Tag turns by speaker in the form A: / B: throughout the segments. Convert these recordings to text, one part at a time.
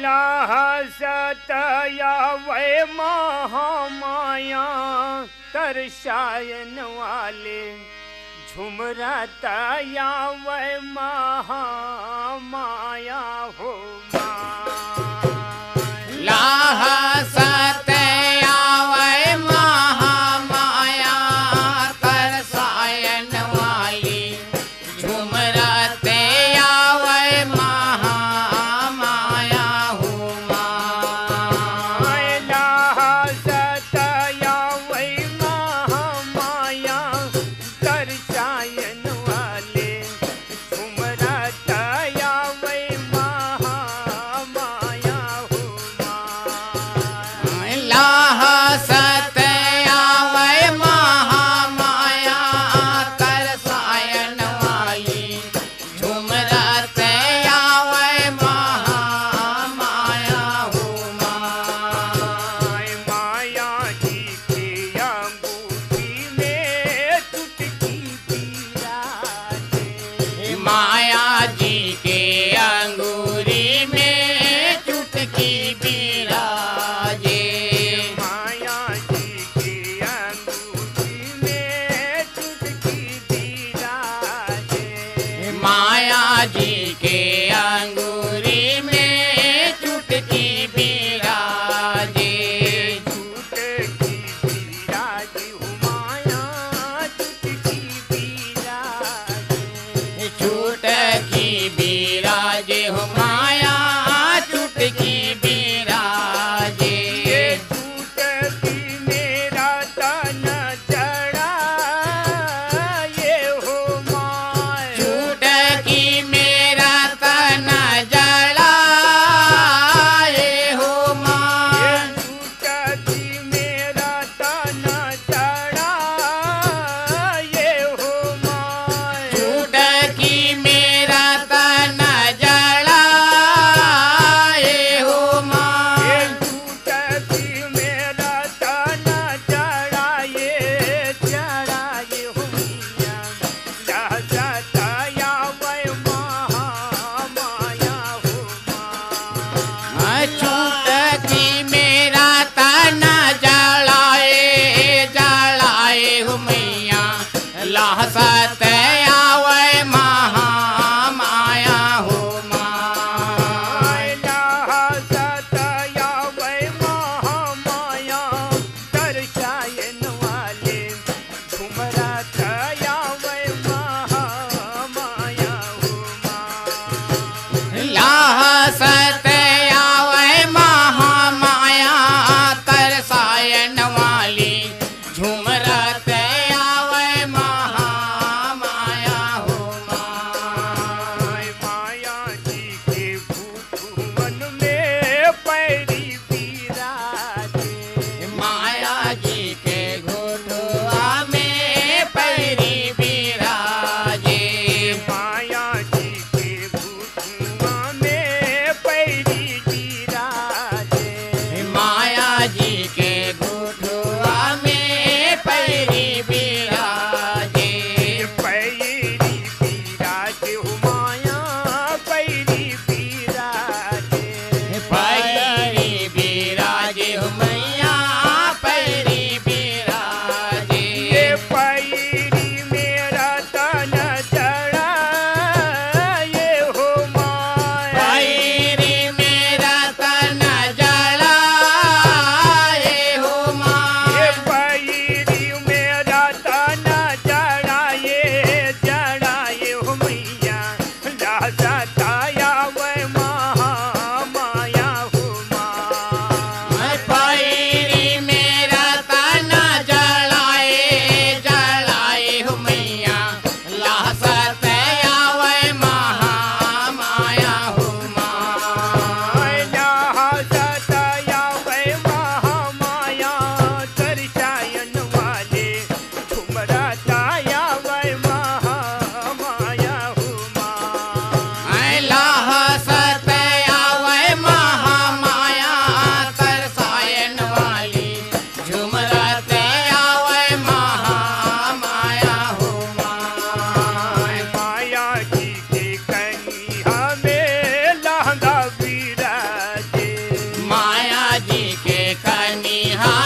A: लाहसतया वै महामाया तरसायन वाले झुमरतया वै महामाया हो
B: लाहसतया वै महामाया तरसायन वाली झुमरतया वै महामाया हो
A: लाहसतया वै महामाया तरसायन वाले झुमरतया वै महामाया हो
B: लाहसतया वै महामाया तरसायन वाली झुमरतया वै महामाया हो
A: माया जी की अंगूठी में चुटकी बिराजे
B: माया जी के अंगूरी में चुटकी बिराजे
A: माया जी की अंगूठी में चुटकी बिराजे
B: माया जी के अंगूरी में चुटकी बिराजे
A: चुटकी बिराजी हो माया चुटकी बिराजे
B: चुटकी बिराजे हो माया चुटकी बिराजे
A: ये चुटकी मेरा तन जड़ा ये हो माया
B: चुटकी मेरा तन जलाए हो माँ
A: चुटकी मेरा तन जड़ा ये हो माया
B: चुटकी मेरा तन जलाए हो माँ
A: चुटकी मेरा तन जड़ा ये हो मिया लाहसतया वै महामाया हो माँ
B: चुटकी मेरा तन जलाए हो मैया लाहसतया वै महामाया हो माँ
A: लाहसतया वै महामाया तरसायन वाले झुमरतया वै महामाया हो माँ
B: लाहसतया वै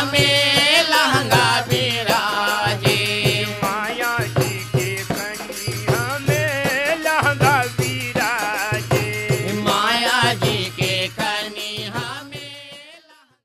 B: में